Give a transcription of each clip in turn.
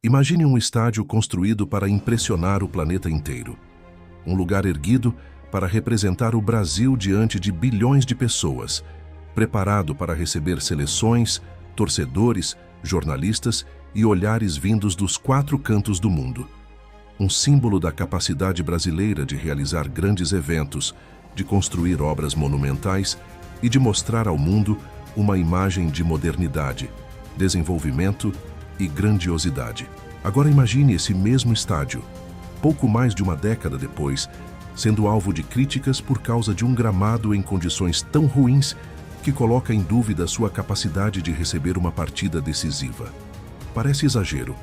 Imagine um estádio construído para impressionar o planeta inteiro. Um lugar erguido para representar o Brasil diante de bilhões de pessoas, preparado para receber seleções, torcedores, jornalistas e olhares vindos dos 4 cantos do mundo. Um símbolo da capacidade brasileira de realizar grandes eventos, de construir obras monumentais e de mostrar ao mundo uma imagem de modernidade, desenvolvimento e grandiosidade. Agora imagine esse mesmo estádio, pouco mais de uma década depois, sendo alvo de críticas por causa de um gramado em condições tão ruins que coloca em dúvida sua capacidade de receber uma partida decisiva. Parece exagero,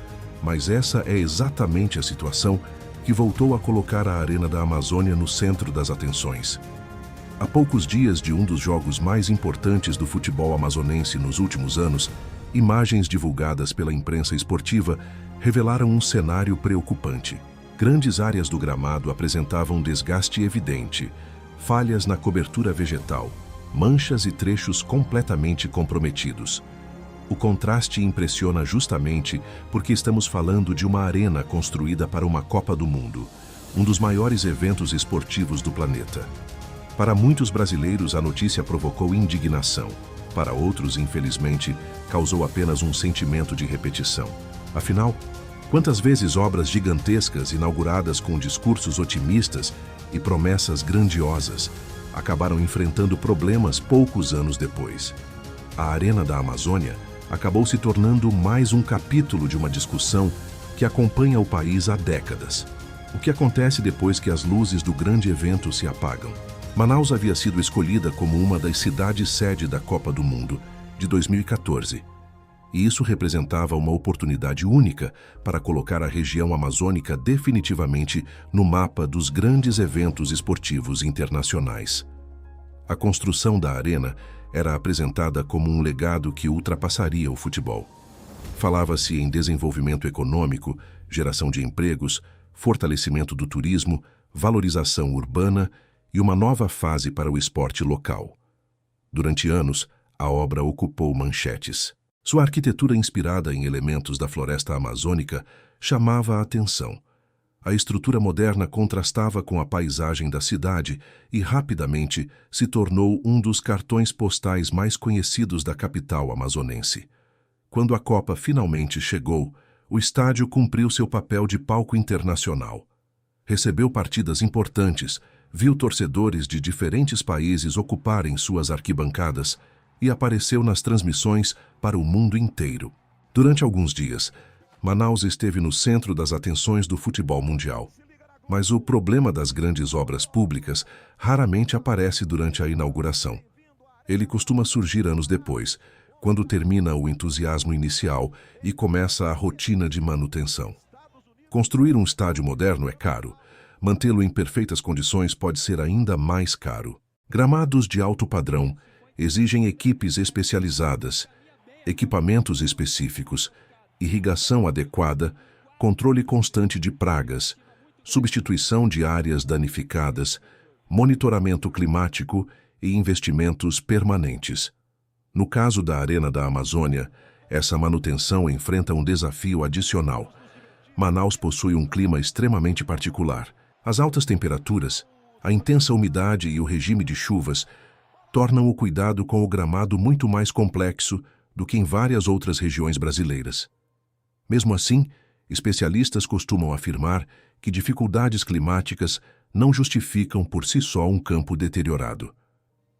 mas essa é exatamente a situação que voltou a colocar a Arena da Amazônia no centro das atenções. Há poucos dias de um dos jogos mais importantes do futebol amazonense nos últimos anos, imagens divulgadas pela imprensa esportiva revelaram um cenário preocupante. Grandes áreas do gramado apresentavam desgaste evidente, falhas na cobertura vegetal, manchas e trechos completamente comprometidos. O contraste impressiona justamente porque estamos falando de uma arena construída para uma Copa do Mundo, um dos maiores eventos esportivos do planeta. Para muitos brasileiros, a notícia provocou indignação. Para outros, infelizmente, causou apenas um sentimento de repetição. Afinal, quantas vezes obras gigantescas inauguradas com discursos otimistas e promessas grandiosas acabaram enfrentando problemas poucos anos depois? A Arena da Amazônia acabou se tornando mais um capítulo de uma discussão que acompanha o país há décadas. O que acontece depois que as luzes do grande evento se apagam? Manaus havia sido escolhida como uma das cidades-sede da Copa do Mundo de 2014. E isso representava uma oportunidade única para colocar a região amazônica definitivamente no mapa dos grandes eventos esportivos internacionais. A construção da arena era apresentada como um legado que ultrapassaria o futebol. Falava-se em desenvolvimento econômico, geração de empregos, fortalecimento do turismo, valorização urbana e uma nova fase para o esporte local. Durante anos, a obra ocupou manchetes. Sua arquitetura inspirada em elementos da floresta amazônica chamava a atenção. A estrutura moderna contrastava com a paisagem da cidade e rapidamente se tornou um dos cartões postais mais conhecidos da capital amazonense. Quando a Copa finalmente chegou, o estádio cumpriu seu papel de palco internacional. Recebeu partidas importantes, viu torcedores de diferentes países ocuparem suas arquibancadas e apareceu nas transmissões para o mundo inteiro. Durante alguns dias, Manaus esteve no centro das atenções do futebol mundial. Mas o problema das grandes obras públicas raramente aparece durante a inauguração. Ele costuma surgir anos depois, quando termina o entusiasmo inicial e começa a rotina de manutenção. Construir um estádio moderno é caro. Mantê-lo em perfeitas condições pode ser ainda mais caro. Gramados de alto padrão exigem equipes especializadas, equipamentos específicos, irrigação adequada, controle constante de pragas, substituição de áreas danificadas, monitoramento climático e investimentos permanentes. No caso da Arena da Amazônia, essa manutenção enfrenta um desafio adicional. Manaus possui um clima extremamente particular. As altas temperaturas, a intensa umidade e o regime de chuvas tornam o cuidado com o gramado muito mais complexo do que em várias outras regiões brasileiras. Mesmo assim, especialistas costumam afirmar que dificuldades climáticas não justificam por si só um campo deteriorado.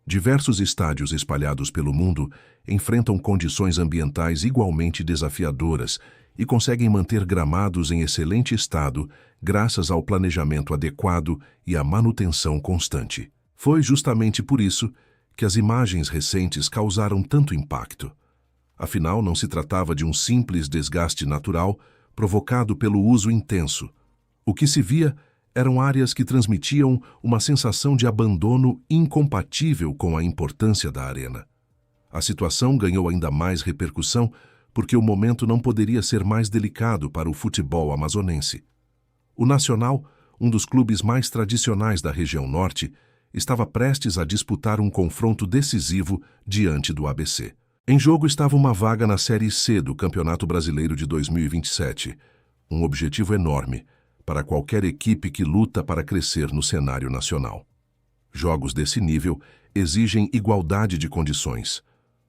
Diversos estádios espalhados pelo mundo enfrentam condições ambientais igualmente desafiadoras e conseguem manter gramados em excelente estado graças ao planejamento adequado e à manutenção constante. Foi justamente por isso que as imagens recentes causaram tanto impacto. Afinal, não se tratava de um simples desgaste natural provocado pelo uso intenso. O que se via eram áreas que transmitiam uma sensação de abandono incompatível com a importância da arena. A situação ganhou ainda mais repercussão porque o momento não poderia ser mais delicado para o futebol amazonense. O Nacional, um dos clubes mais tradicionais da região norte, estava prestes a disputar um confronto decisivo diante do ABC. Em jogo estava uma vaga na Série C do Campeonato Brasileiro de 2027, um objetivo enorme para qualquer equipe que luta para crescer no cenário nacional. Jogos desse nível exigem igualdade de condições.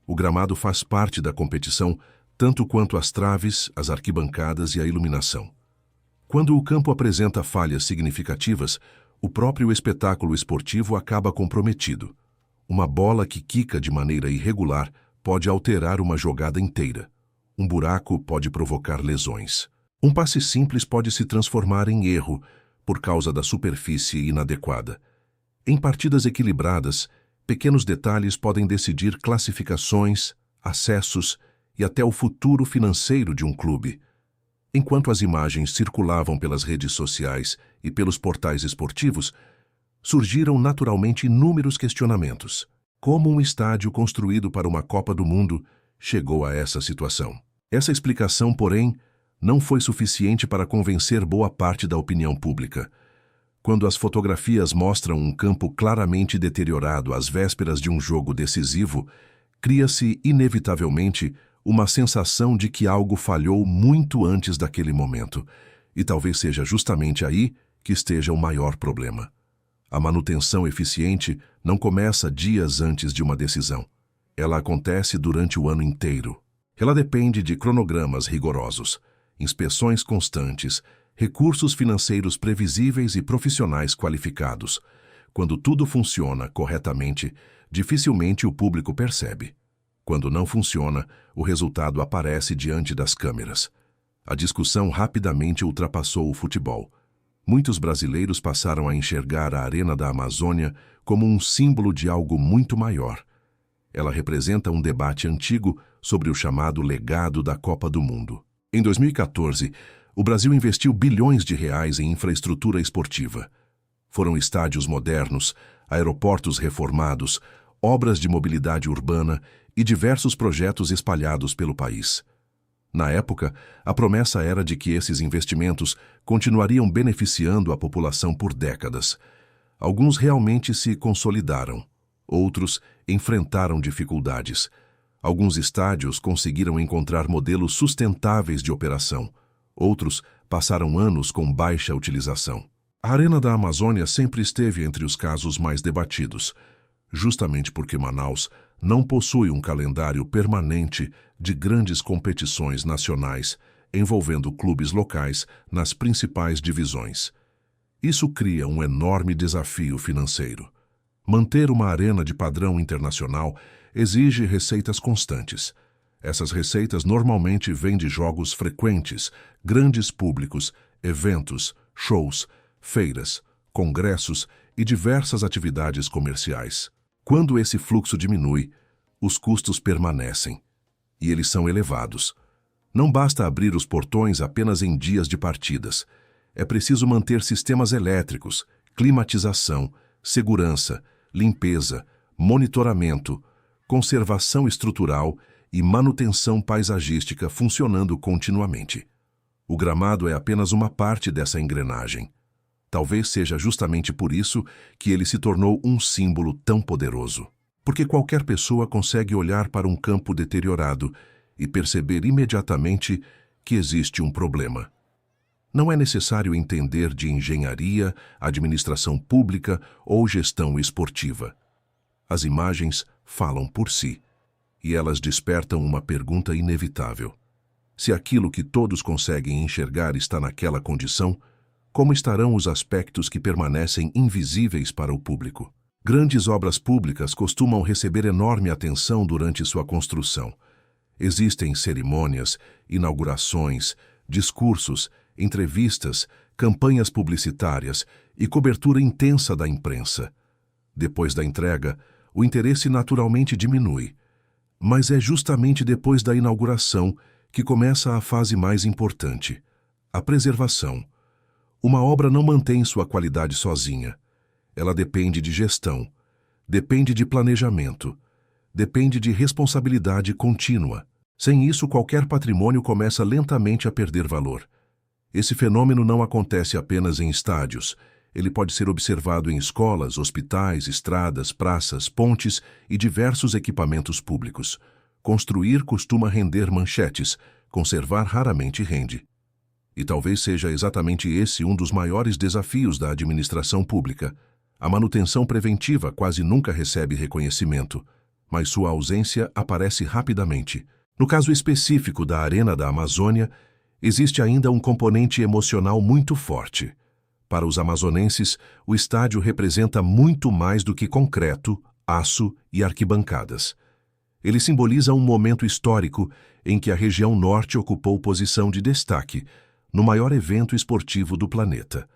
O gramado faz parte da competição tanto quanto as traves, as arquibancadas e a iluminação. Quando o campo apresenta falhas significativas, o próprio espetáculo esportivo acaba comprometido. Uma bola que quica de maneira irregular pode alterar uma jogada inteira. Um buraco pode provocar lesões. Um passe simples pode se transformar em erro por causa da superfície inadequada. Em partidas equilibradas, pequenos detalhes podem decidir classificações, acessos e até o futuro financeiro de um clube. Enquanto as imagens circulavam pelas redes sociais e pelos portais esportivos, surgiram naturalmente inúmeros questionamentos. Como um estádio construído para uma Copa do Mundo chegou a essa situação? Essa explicação, porém, não foi suficiente para convencer boa parte da opinião pública. Quando as fotografias mostram um campo claramente deteriorado às vésperas de um jogo decisivo, cria-se, inevitavelmente, uma sensação de que algo falhou muito antes daquele momento, e talvez seja justamente aí que esteja o maior problema. A manutenção eficiente não começa dias antes de uma decisão. Ela acontece durante o ano inteiro. Ela depende de cronogramas rigorosos, inspeções constantes, recursos financeiros previsíveis e profissionais qualificados. Quando tudo funciona corretamente, dificilmente o público percebe. Quando não funciona, o resultado aparece diante das câmeras. A discussão rapidamente ultrapassou o futebol. Muitos brasileiros passaram a enxergar a Arena da Amazônia como um símbolo de algo muito maior. Ela representa um debate antigo sobre o chamado legado da Copa do Mundo. Em 2014, o Brasil investiu bilhões de reais em infraestrutura esportiva. Foram estádios modernos, aeroportos reformados, obras de mobilidade urbana e diversos projetos espalhados pelo país. Na época, a promessa era de que esses investimentos continuariam beneficiando a população por décadas. Alguns realmente se consolidaram, outros enfrentaram dificuldades. Alguns estádios conseguiram encontrar modelos sustentáveis de operação, outros passaram anos com baixa utilização. A Arena da Amazônia sempre esteve entre os casos mais debatidos, justamente porque Manaus não possui um calendário permanente de grandes competições nacionais envolvendo clubes locais nas principais divisões. Isso cria um enorme desafio financeiro. Manter uma arena de padrão internacional exige receitas constantes. Essas receitas normalmente vêm de jogos frequentes, grandes públicos, eventos, shows, feiras, congressos e diversas atividades comerciais. Quando esse fluxo diminui, os custos permanecem, e eles são elevados. Não basta abrir os portões apenas em dias de partidas. É preciso manter sistemas elétricos, climatização, segurança, limpeza, monitoramento, conservação estrutural e manutenção paisagística funcionando continuamente. O gramado é apenas uma parte dessa engrenagem. Talvez seja justamente por isso que ele se tornou um símbolo tão poderoso. Porque qualquer pessoa consegue olhar para um campo deteriorado e perceber imediatamente que existe um problema. Não é necessário entender de engenharia, administração pública ou gestão esportiva. As imagens falam por si, e elas despertam uma pergunta inevitável. Se aquilo que todos conseguem enxergar está naquela condição, como estarão os aspectos que permanecem invisíveis para o público? Grandes obras públicas costumam receber enorme atenção durante sua construção. Existem cerimônias, inaugurações, discursos, entrevistas, campanhas publicitárias e cobertura intensa da imprensa. Depois da entrega, o interesse naturalmente diminui. Mas é justamente depois da inauguração que começa a fase mais importante, a preservação. Uma obra não mantém sua qualidade sozinha. Ela depende de gestão, depende de planejamento, depende de responsabilidade contínua. Sem isso, qualquer patrimônio começa lentamente a perder valor. Esse fenômeno não acontece apenas em estádios. Ele pode ser observado em escolas, hospitais, estradas, praças, pontes e diversos equipamentos públicos. Construir costuma render manchetes, conservar raramente rende. E talvez seja exatamente esse um dos maiores desafios da administração pública. A manutenção preventiva quase nunca recebe reconhecimento, mas sua ausência aparece rapidamente. No caso específico da Arena da Amazônia, existe ainda um componente emocional muito forte. Para os amazonenses, o estádio representa muito mais do que concreto, aço e arquibancadas. Ele simboliza um momento histórico em que a região norte ocupou posição de destaque no maior evento esportivo do planeta.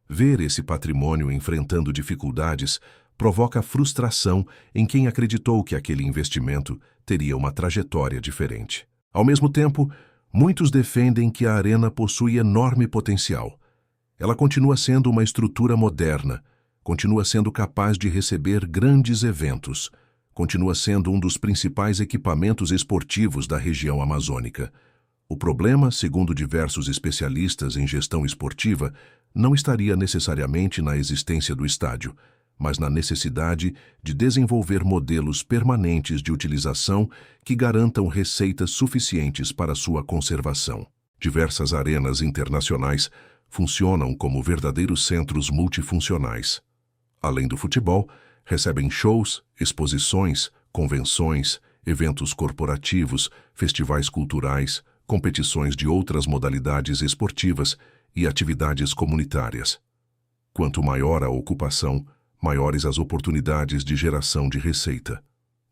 Ver esse patrimônio enfrentando dificuldades provoca frustração em quem acreditou que aquele investimento teria uma trajetória diferente. Ao mesmo tempo, muitos defendem que a arena possui enorme potencial. Ela continua sendo uma estrutura moderna, continua sendo capaz de receber grandes eventos, continua sendo um dos principais equipamentos esportivos da região amazônica. O problema, segundo diversos especialistas em gestão esportiva, não estaria necessariamente na existência do estádio, mas na necessidade de desenvolver modelos permanentes de utilização que garantam receitas suficientes para sua conservação. Diversas arenas internacionais funcionam como verdadeiros centros multifuncionais. Além do futebol, recebem shows, exposições, convenções, eventos corporativos, festivais culturais, competições de outras modalidades esportivas e atividades comunitárias. Quanto maior a ocupação, maiores as oportunidades de geração de receita.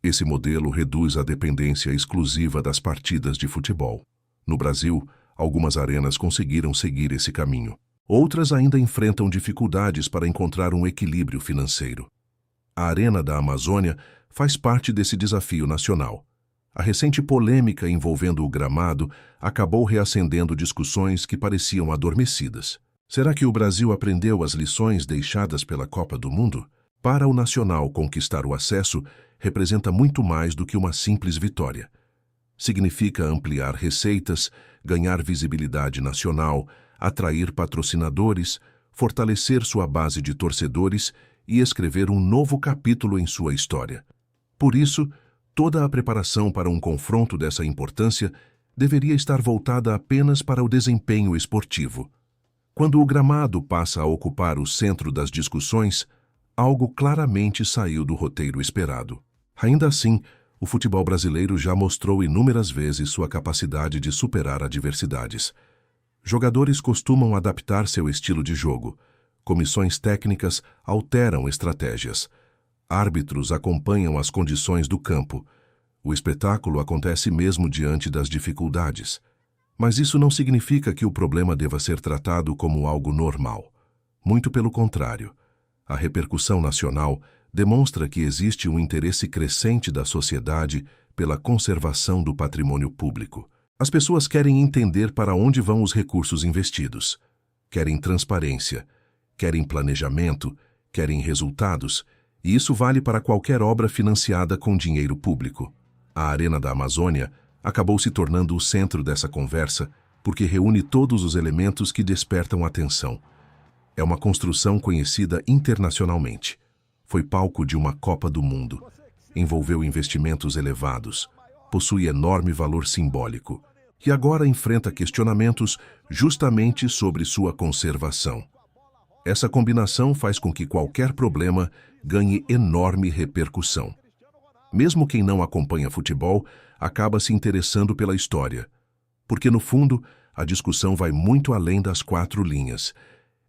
Esse modelo reduz a dependência exclusiva das partidas de futebol. No Brasil, algumas arenas conseguiram seguir esse caminho. Outras ainda enfrentam dificuldades para encontrar um equilíbrio financeiro. A Arena da Amazônia faz parte desse desafio nacional. A recente polêmica envolvendo o gramado acabou reacendendo discussões que pareciam adormecidas. Será que o Brasil aprendeu as lições deixadas pela Copa do Mundo? Para o nacional, conquistar o acesso representa muito mais do que uma simples vitória. Significa ampliar receitas, ganhar visibilidade nacional, atrair patrocinadores, fortalecer sua base de torcedores e escrever um novo capítulo em sua história. Por isso, toda a preparação para um confronto dessa importância deveria estar voltada apenas para o desempenho esportivo. Quando o gramado passa a ocupar o centro das discussões, algo claramente saiu do roteiro esperado. Ainda assim, o futebol brasileiro já mostrou inúmeras vezes sua capacidade de superar adversidades. Jogadores costumam adaptar seu estilo de jogo. Comissões técnicas alteram estratégias. Árbitros acompanham as condições do campo. O espetáculo acontece mesmo diante das dificuldades. Mas isso não significa que o problema deva ser tratado como algo normal. Muito pelo contrário. A repercussão nacional demonstra que existe um interesse crescente da sociedade pela conservação do patrimônio público. As pessoas querem entender para onde vão os recursos investidos. Querem transparência, querem planejamento, querem resultados, e isso vale para qualquer obra financiada com dinheiro público. A Arena da Amazônia acabou se tornando o centro dessa conversa porque reúne todos os elementos que despertam atenção. É uma construção conhecida internacionalmente. Foi palco de uma Copa do Mundo. Envolveu investimentos elevados. Possui enorme valor simbólico. E agora enfrenta questionamentos justamente sobre sua conservação. Essa combinação faz com que qualquer problema ganhe enorme repercussão. Mesmo quem não acompanha futebol acaba se interessando pela história, porque no fundo a discussão vai muito além das 4 linhas.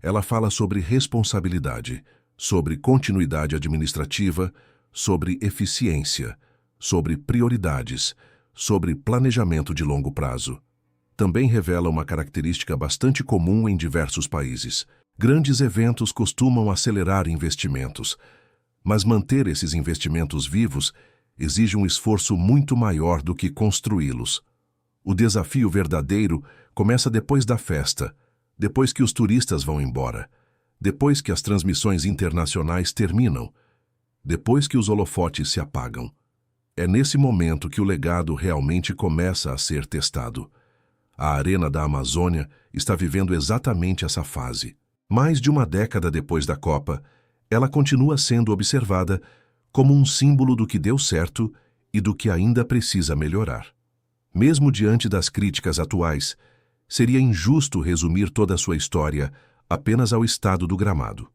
Ela fala sobre responsabilidade, sobre continuidade administrativa, sobre eficiência, sobre prioridades, sobre planejamento de longo prazo. Também revela uma característica bastante comum em diversos países. Grandes eventos costumam acelerar investimentos, mas manter esses investimentos vivos exige um esforço muito maior do que construí-los. O desafio verdadeiro começa depois da festa, depois que os turistas vão embora, depois que as transmissões internacionais terminam, depois que os holofotes se apagam. É nesse momento que o legado realmente começa a ser testado. A Arena da Amazônia está vivendo exatamente essa fase. Mais de uma década depois da Copa, ela continua sendo observada como um símbolo do que deu certo e do que ainda precisa melhorar. Mesmo diante das críticas atuais, seria injusto resumir toda a sua história apenas ao estado do gramado.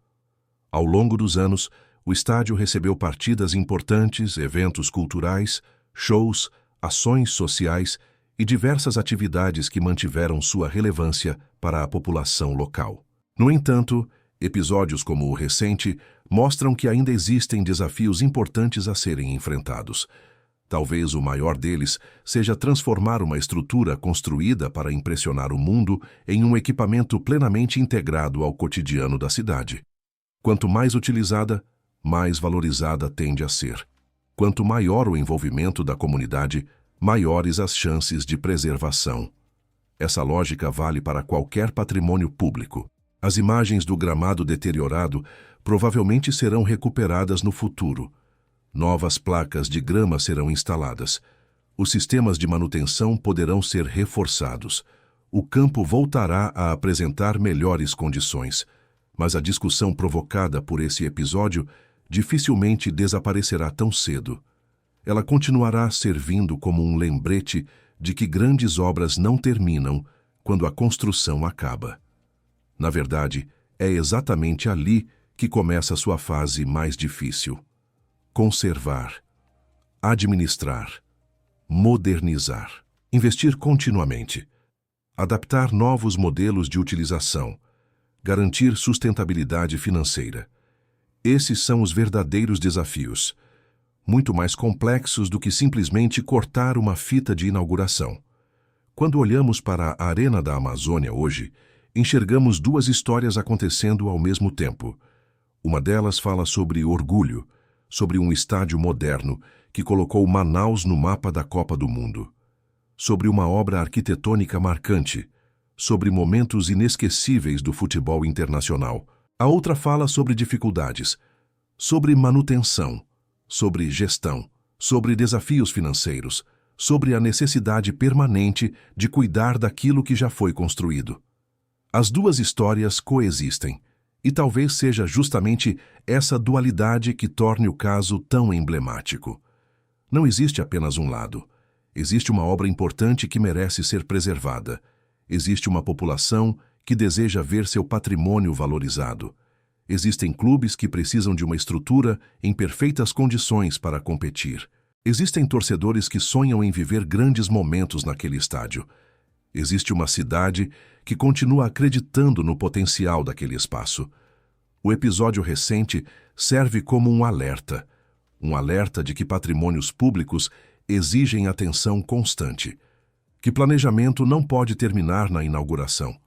Ao longo dos anos, o estádio recebeu partidas importantes, eventos culturais, shows, ações sociais e diversas atividades que mantiveram sua relevância para a população local. No entanto, episódios como o recente mostram que ainda existem desafios importantes a serem enfrentados. Talvez o maior deles seja transformar uma estrutura construída para impressionar o mundo em um equipamento plenamente integrado ao cotidiano da cidade. Quanto mais utilizada, mais valorizada tende a ser. Quanto maior o envolvimento da comunidade, maiores as chances de preservação. Essa lógica vale para qualquer patrimônio público. As imagens do gramado deteriorado provavelmente serão recuperadas no futuro. Novas placas de grama serão instaladas. Os sistemas de manutenção poderão ser reforçados. O campo voltará a apresentar melhores condições. Mas a discussão provocada por esse episódio dificilmente desaparecerá tão cedo. Ela continuará servindo como um lembrete de que grandes obras não terminam quando a construção acaba. Na verdade, é exatamente ali que começa a sua fase mais difícil. Conservar, administrar, modernizar, investir continuamente, adaptar novos modelos de utilização, garantir sustentabilidade financeira. Esses são os verdadeiros desafios, muito mais complexos do que simplesmente cortar uma fita de inauguração. Quando olhamos para a Arena da Amazônia hoje, enxergamos duas histórias acontecendo ao mesmo tempo. Uma delas fala sobre orgulho, sobre um estádio moderno que colocou Manaus no mapa da Copa do Mundo, sobre uma obra arquitetônica marcante, sobre momentos inesquecíveis do futebol internacional. A outra fala sobre dificuldades, sobre manutenção, sobre gestão, sobre desafios financeiros, sobre a necessidade permanente de cuidar daquilo que já foi construído. As duas histórias coexistem, e talvez seja justamente essa dualidade que torne o caso tão emblemático. Não existe apenas um lado. Existe uma obra importante que merece ser preservada. Existe uma população que deseja ver seu patrimônio valorizado. Existem clubes que precisam de uma estrutura em perfeitas condições para competir. Existem torcedores que sonham em viver grandes momentos naquele estádio. Existe uma cidade que continua acreditando no potencial daquele espaço. O episódio recente serve como um alerta de que patrimônios públicos exigem atenção constante, que planejamento não pode terminar na inauguração,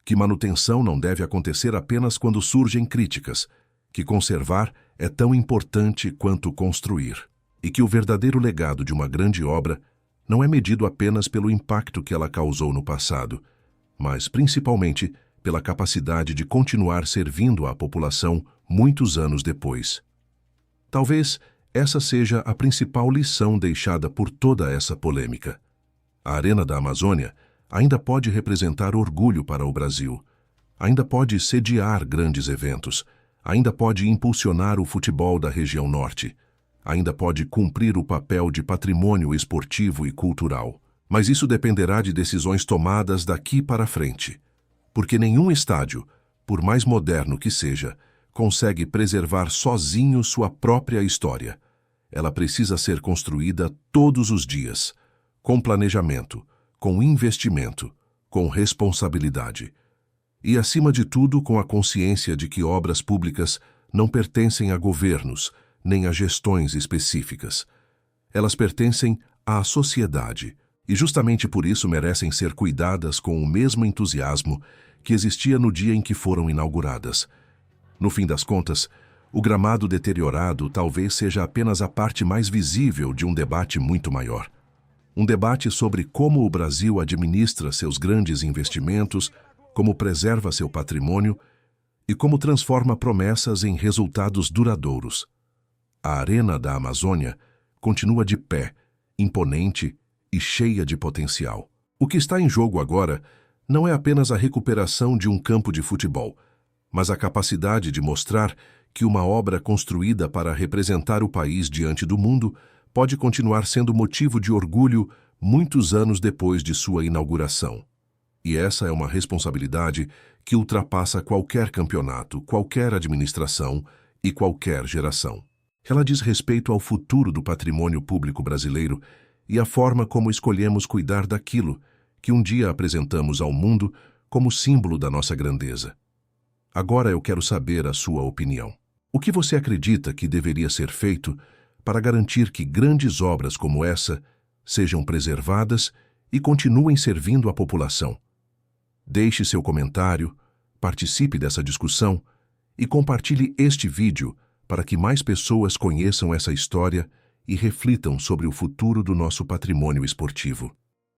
que manutenção não deve acontecer apenas quando surgem críticas, que conservar é tão importante quanto construir, e que o verdadeiro legado de uma grande obra não é medido apenas pelo impacto que ela causou no passado, mas principalmente pela capacidade de continuar servindo à população muitos anos depois. Talvez essa seja a principal lição deixada por toda essa polêmica. A Arena da Amazônia ainda pode representar orgulho para o Brasil, ainda pode sediar grandes eventos, ainda pode impulsionar o futebol da região norte, ainda pode cumprir o papel de patrimônio esportivo e cultural. Mas isso dependerá de decisões tomadas daqui para frente, porque nenhum estádio, por mais moderno que seja, consegue preservar sozinho sua própria história. Ela precisa ser construída todos os dias, com planejamento, com investimento, com responsabilidade. E, acima de tudo, com a consciência de que obras públicas não pertencem a governos, nem a gestões específicas. Elas pertencem à sociedade, e justamente por isso merecem ser cuidadas com o mesmo entusiasmo que existia no dia em que foram inauguradas. No fim das contas, o gramado deteriorado talvez seja apenas a parte mais visível de um debate muito maior. Um debate sobre como o Brasil administra seus grandes investimentos, como preserva seu patrimônio e como transforma promessas em resultados duradouros. A Arena da Amazônia continua de pé, imponente e cheia de potencial. O que está em jogo agora não é apenas a recuperação de um campo de futebol, mas a capacidade de mostrar que uma obra construída para representar o país diante do mundo pode continuar sendo motivo de orgulho muitos anos depois de sua inauguração. E essa é uma responsabilidade que ultrapassa qualquer campeonato, qualquer administração e qualquer geração. Ela diz respeito ao futuro do patrimônio público brasileiro e à forma como escolhemos cuidar daquilo que um dia apresentamos ao mundo como símbolo da nossa grandeza. Agora eu quero saber a sua opinião. O que você acredita que deveria ser feito para garantir que grandes obras como essa sejam preservadas e continuem servindo a população? Deixe seu comentário, participe dessa discussão e compartilhe este vídeo para que mais pessoas conheçam essa história e reflitam sobre o futuro do nosso patrimônio esportivo.